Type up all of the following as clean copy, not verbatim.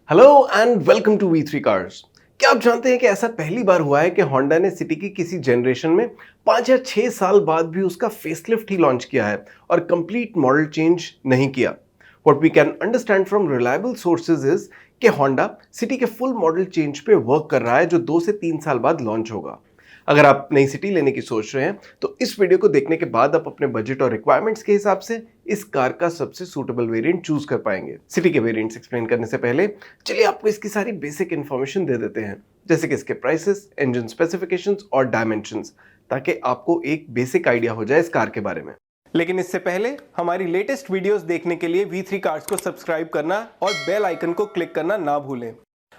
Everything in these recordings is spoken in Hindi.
Hello and welcome to V3 cars. क्या आप जानते हैं कि ऐसा पहली बार हुआ है कि होंडा ने सिटी की किसी जनरेशन में 5 या 6 साल बाद भी उसका फेसलिफ्ट ही लॉन्च किया है और कंप्लीट मॉडल चेंज नहीं किया। What we can understand from reliable sources is कि होंडा सिटी के फुल मॉडल चेंज पे वर्क कर रहा है जो 2 से 3 साल बाद लॉन्च होगा। अगर आप नई सिटी लेने की सोच रहे हैं तो इस वीडियो को देखने के बाद आप अपने बजट और रिक्वायरमेंट्स के हिसाब से इस कार का सबसे सूटेबल वेरिएंट चूज कर पाएंगे। सिटी के वेरिएंट्स एक्सप्लेन करने से पहले चलिए आपको इसकी सारी बेसिक इन्फॉर्मेशन दे देते हैं, जैसे कि इसके प्राइसेस, इंजन स्पेसिफिकेशंस और डायमेंशंस, ताकि आपको एक बेसिक आइडिया हो जाए इस कार के बारे में। लेकिन इससे पहले हमारी लेटेस्ट वीडियोस देखने के लिए V3 कार्स को सब्सक्राइब करना और बेल आइकन को क्लिक करना ना भूलें।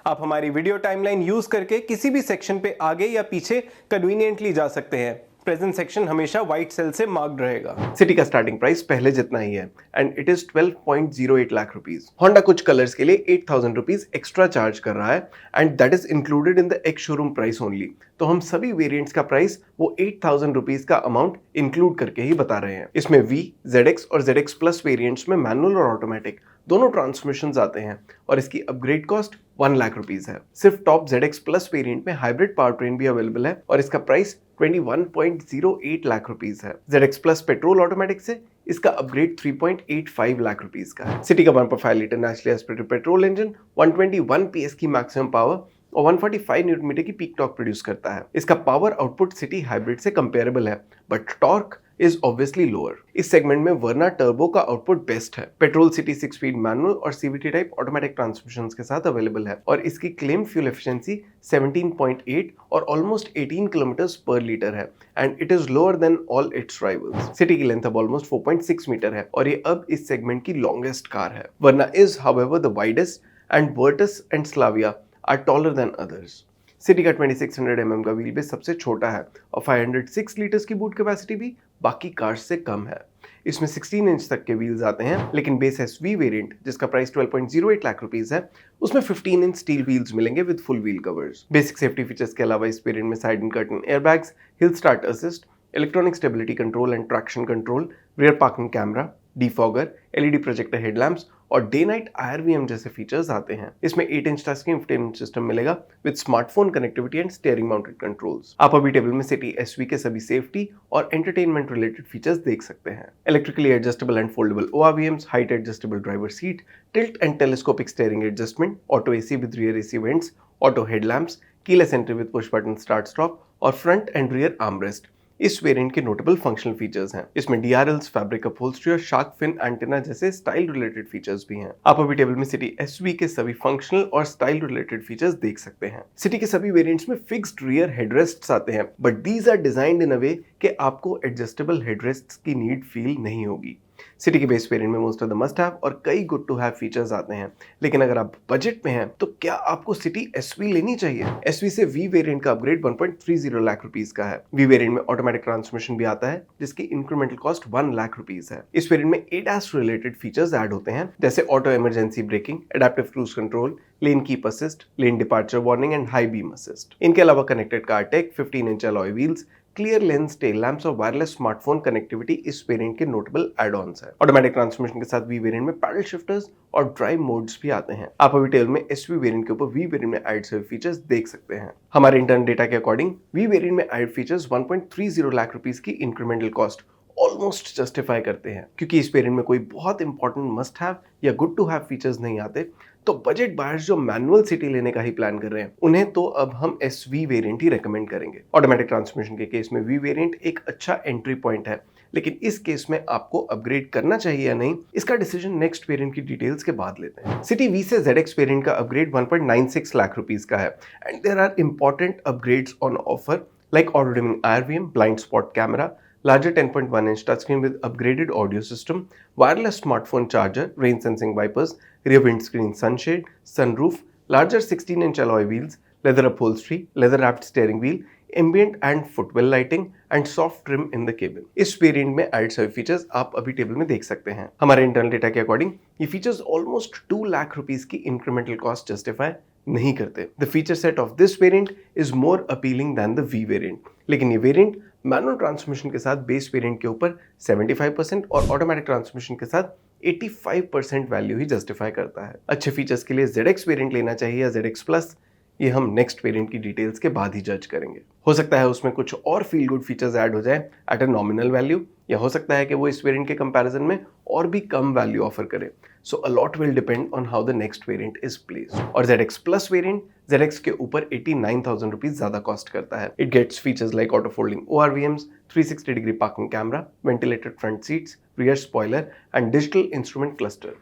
आप हमारी वीडियो टाइमलाइन यूज करके किसी भी सेक्शन पे आगे या पीछे कन्वीनियंटली जा सकते हैं। प्रेजेंट सेक्शन हमेशा व्हाइट सेल से मार्क्ड रहेगा। सिटी का स्टार्टिंग प्राइस पहले जितना ही है and it is 12.08 lakh rupees. Honda कुछ कलर्स के लिए 8,000 रुपीज एक्स्ट्रा चार्ज कर रहा है and that is included in the ex showroom price only. तो हम सभी वेरिएंट्स का प्राइस वो 8,000 रुपीज का अमाउंट इंक्लूड करके ही बता रहे हैं। इसमें V, ZX और ZX प्लस वेरिएंट्स में मैनुअल और ऑटोमेटिक दोनों ट्रांसमिशंस आते हैं और इसकी अपग्रेड कॉस्ट 1 लाख रुपीज है। सिर्फ टॉप ZX प्लस वेरिएंट में हाइब्रिड पावर ट्रेन भी अवेलेबल है और इसका प्राइस 21.08 लाख रुपीज है। ZX प्लस पेट्रोल ऑटोमेटिक से इसका अपग्रेड 3.85 लाख रुपीज का है। सिटी का 1.5 litre naturally aspirated petrol engine 121 PS की मैक्सिमम पावर और 145 न्यूटन मीटर की पीक टॉर्क प्रोड्यूस करता है। इसका पावर आउटपुट सिटी हाइब्रिड से कंपेरेबल है but torque is obviously lower. इस सेगमेंट में वर्ना टर्बो का आउटपुट बेस्ट है। पेट्रोल सिटी 6 स्पीड मैनुअल और CVT टाइप ऑटोमेटिक ट्रांसमिशंस के साथ अवेलेबल है और इसकी क्लेम फ्यूल एफिशिएंसी 17.8 और ऑलमोस्ट 18 किलोमीटर्स पर लीटर है and it is lower than all it's rivals. City की लेंथ अब ऑलमोस्ट 4.6 मीटर है और ये अब इस सेगमेंट की लॉन्गेस्ट कार है। Verna is however the widest and Virtus and Slavia are taller than others. City का 2600 mm का व्हील बेस सबसे छोटा है और 506 लीटर्स की बूट कैपेसिटी भी बाकी कार्स से कम है। इसमें 16 इंच तक के व्हील्स आते हैं, लेकिन बेस SV वेरिएंट जिसका प्राइस 12.08 लाख रुपीस है उसमें 15 इंच स्टील व्हील्स मिलेंगे with full wheel covers. Basic safety features के अलावा इस वेरिएंट में side and curtain airbags, hill start assist, electronic stability control and traction control, rear parking camera, defogger, LED projector headlamps और डे नाइट IRVM जैसे फीचर्स आते हैं। इसमें 8 inch touch screen infotainment system मिलेगा with smartphone connectivity and steering mounted controls. आप अभी टेबल में सिटी SV के सभी सेफ्टी और एंटरटेनमेंट रिलेटेड फीचर्स देख सकते हैं। Electrically adjustable and foldable ORVMs, height adjustable driver seat, tilt and telescopic steering adjustment, auto AC with rear AC vents, auto headlamps, keyless entry with push button start stop और फ्रंट एंड रियर आर्मरेस्ट इस वेरिएंट के नोटेबल फंक्शनल फीचर्स हैं। इसमें DRLs, फैब्रिक अपहोल्स्ट्री और शार्क फिन एंटेना जैसे स्टाइल रिलेटेड फीचर्स भी हैं। आप अभी टेबल में सिटी SV के सभी फंक्शनल और स्टाइल रिलेटेड फीचर्स देख सकते हैं। सिटी के सभी वेरिएंट्स में फिक्स्ड रियर हेडरेस्ट्स आते हैं बट दीज आर डिजाइन्ड इन अ वे कि आपको एडजस्टेबल हेडरेस्ट्स की नीड फील नहीं होगी। सिटी के बेस वेरिएंट में most of the must have और कई गुड टू हैव फीचर्स आते हैं, लेकिन अगर आप बजट में हैं तो क्या आपको सिटी SV लेनी चाहिए? SV से V वेरिएंट का अपग्रेड 1.30 लाख रुपीस का है। V वेरिएंट में ऑटोमेटिक ट्रांसमिशन भी आता है जिसकी इंक्रीमेंटल कॉस्ट 1 लाख रुपीस है। इस वेरिएंट में ADAS रिलेटेड फीचर्स ऐड होते हैं जैसे auto emergency breaking, adaptive cruise control, lane keep assist, lane departure warning and high beam assist. इनके अलावा connected car take, 15 inch alloy wheels, clear lens, tail lamps और वायरलेस स्मार्टफोन कनेक्टिविटी इस वेरिएंट के नोटेबल एड-ऑन्स है। ऑटोमेटिक ट्रांसमिशन के साथ V वेरिएंट में पैडल शिफ्टर्स और ड्राइव मोड्स भी आते हैं। आप अभी टेबल में SV वेरिएंट के ऊपर V वेरिएंट में एड सभी फीचर्स देख सकते हैं। हमारे इंटरनल डेटा के अकॉर्डिंग V वेरिएंट में एड फीचर्स 1.30 लाख रुपीस की इंक्रीमेंटल कॉस्ट ऑलमोस्ट जस्टिफाई करते हैं। क्योंकि इस वेरिएंट में कोई बहुत इंपॉर्टेंट मस्ट हैव या गुड टू हैव फीचर्स नहीं आते, तो बजट बायर्स जो मैनुअल सिटी लेने का ही प्लान कर रहे हैं उन्हें तो अब हम SV वेरिएंट ही रेकमेंड करेंगे। ऑटोमेटिक ट्रांसमिशन के केस में V वेरिएंट एक अच्छा एंट्री पॉइंट है, लेकिन इस केस में आपको अपग्रेड करना चाहिए या नहीं इसका डिसीजन नेक्स्ट वेरिएंट की डिटेल्स के बाद लेते हैं। सिटी V से ZX वेरिएंट का अपग्रेड 1.96 लाख रुपीस का है and there are important upgrades on offer like auto dimming IRVM, blind spot camera, larger 10.1 inch touchscreen with upgraded audio system, wireless smartphone charger, rain sensing wipers, rear windscreen sunshade, sunroof, larger 16 inch alloy wheels, leather upholstery, leather wrapped steering wheel, ambient and footwell lighting and soft trim in the cabin। इस वेरिएंट में एड सभी फीचर्स आप अभी टेबल में देख सकते हैं। हमारे इंटरनल डेटा के अकॉर्डिंग ये फीचर्स ऑलमोस्ट 2 लाख रुपीस की इंक्रीमेंटल कॉस्ट जस्टिफाई नहीं करते। The feature set of this variant is more appealing than the V variant, लेकिन ये वेरिएंट मैनुअल ट्रांसमिशन के साथ बेस वेरिएंट के ऊपर 75% और ऑटोमेटिक ट्रांसमिशन के साथ 85% वैल्यू ही जस्टिफाई करता है। अच्छे फीचर्स के लिए ZX वेरिएंट लेना चाहिए या ZX प्लस, ये हम नेक्स्ट वेरिएंट की डिटेल्स के बाद ही जज करेंगे। हो सकता है उसमें कुछ और फील गुड फीचर्स ऐड हो जाए एट अ नॉमिनल वैल्यू, या हो सकता है कि वो इस वेरिएंट के कंपैरिजन में और भी कम वैल्यू ऑफर करे। So a lot will depend on how the next variant is placed. और ZX प्लस वेरिएंट ZX के ऊपर 89,000 रुपीज ज्यादा कॉस्ट करता है। It gets features like auto folding ORVMs, 360 degree parking camera, ventilated front seats, rear spoiler and digital instrument cluster.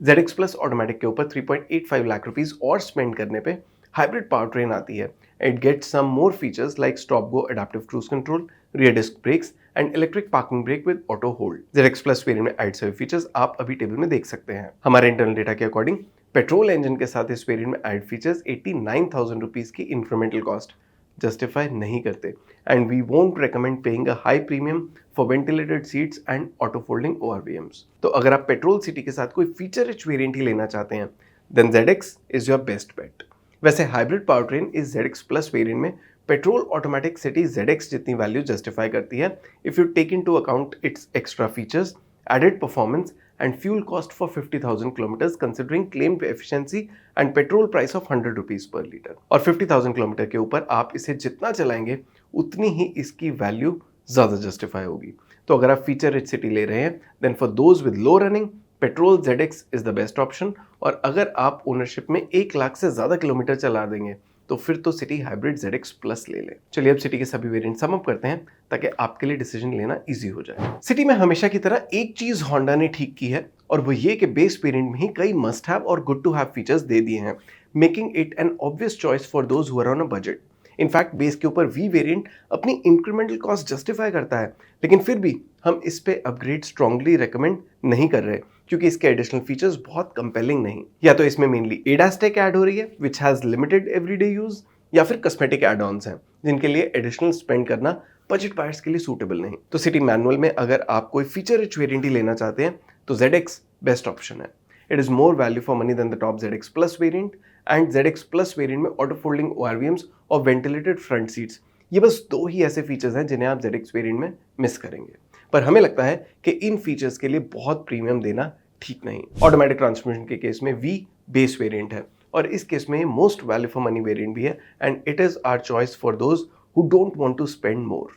ZX plus automatic के ऊपर 3.85 लाख रुपीज और स्पेंड करने पे हाइब्रिड पावर ट्रेन आती है। It gets some more features like stop go adaptive cruise control, rear disc brakes and electric parking brake with auto hold. ZX plus variant में ऐड सभी फीचर्स आप अभी टेबल में देख सकते हैं। हमारे इंटरनल डेटा के अकॉर्डिंग पेट्रोल इंजन के साथ इस वेरिएंट में ऐड फीचर्स 89,000 रुपीज की इंक्रीमेंटल कॉस्ट जस्टिफाई नहीं करते, and we won't recommend paying a high premium for ventilated seats and auto folding ORVMs। तो अगर आप पेट्रोल सिटी के साथ कोई फीचर रिच वेरिएंट ही लेना चाहते हैं, then ZX is your best bet. वैसे हाइब्रिड पावर ट्रेन इस ZX प्लस वेरिएंट में पेट्रोल ऑटोमेटिक सिटी ZX जितनी वैल्यू जस्टिफाई करती है if you take into account its extra features, added performance and fuel cost for 50,000 kilometres considering claimed efficiency and petrol price of 100 rupees per litre. और 50,000 किलोमीटर के ऊपर आप इसे जितना चलाएंगे उतनी ही इसकी वैल्यू ज्यादा जस्टिफाई होगी। तो अगर आप फीचर रिच सिटी ले रहे हैं, then for those with low running petrol ZX is the best option. और अगर आप ओनरशिप में 1 लाख से ज्यादा किलोमीटर चला देंगे तो फिर तो सिटी हाइब्रिड ZX प्लस ले लें। चलिए अब सिटी के सभी वेरिएंट सम अप करते हैं ताकि आपके लिए डिसीजन लेना इजी हो जाए। सिटी में हमेशा की तरह एक चीज होंडा ने ठीक की है, और वो ये कि बेस वेरिएंट में ही कई मस्ट हैव और गुड टू हैव फीचर्स दे दिए हैं, making it an obvious choice for those who are on a budget. In fact base के ऊपर V वेरिएंट अपनी इंक्रीमेंटल कॉस्ट जस्टिफाई करता है, लेकिन फिर भी हम इस पे अपग्रेड स्ट्रांगली रेकमेंड नहीं कर रहे क्योंकि इसके एडिशनल फीचर्स बहुत कंपेलिंग नहीं। या तो इसमें मेनली ADAS टेक ऐड हो रही है which has limited everyday use, या फिर कॉस्मेटिक एड ऑन्स हैं जिनके लिए एडिशनल स्पेंड करना बजट बायर्स के लिए सूटेबल नहीं। तो सिटी मैनुअल में अगर आप कोई फीचर रिच वेरिएंट ही लेना चाहते हैं तो ZX बेस्ट ऑप्शन है। It is more value for money than the top ZX plus variant, and ZX plus variant में ऑटो फोल्डिंग ORVMs और वेंटिलेटेड फ्रंट सीट्स, ये बस 2 ही ऐसे फीचर्स हैं जिन्हें आप ZX वेरिएंट में मिस करेंगे। पर हमें लगता है कि इन फीचर्स के लिए बहुत प्रीमियम देना ठीक नहीं। ऑटोमेटिक ट्रांसमिशन के केस में V बेस वेरिएंट है, और इस केस में most value for money variant भी है, and it is our choice for those who don't want to spend more.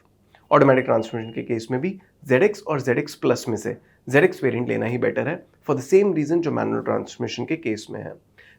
Automatic transmission के केस में भी ZX और ZX प्लस में से ZX वेरिएंट लेना ही बेटर है फॉर द सेम रीजन जो मैनुअल ट्रांसमिशन के केस में है।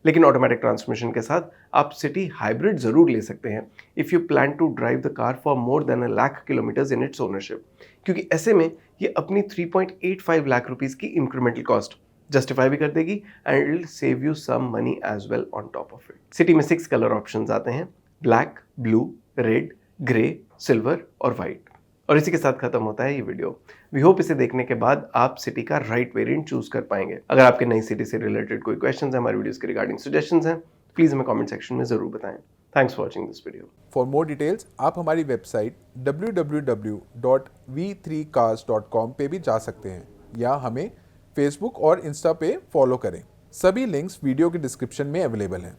लेकिन ऑटोमेटिक ट्रांसमिशन के साथ आप सिटी हाइब्रिड जरूर ले सकते हैं if you plan to drive the car for more than a lakh kilometres in its ownership, क्योंकि ऐसे में ये अपनी 3.85 लाख रुपीस की इंक्रीमेंटल कॉस्ट जस्टिफाई भी कर देगी and it will save you some money as well on top of it. City में 6 कलर ऑप्शंस आते हैं, black, blue, red, grey, silver और वाइट। और इसी के साथ खत्म होता है ये वीडियो। वी होप इसे देखने के बाद आप सिटी का राइट वेरिएंट चूज कर पाएंगे। अगर आपके नई सिटी से रिलेटेड कोई क्वेश्चंस हैं, हमारे वीडियोस के रिगार्डिंग सजेशंस हैं, प्लीज हमें कमेंट सेक्शन में जरूर बताएं। Thanks for watching this video. For more details आप हमारी वेबसाइट www.v3cars.com पे भी जा सकते हैं, या हमें फेसबुक और इंस्टा पे फॉलो करें। सभी लिंक्स वीडियो के डिस्क्रिप्शन में अवेलेबल हैं।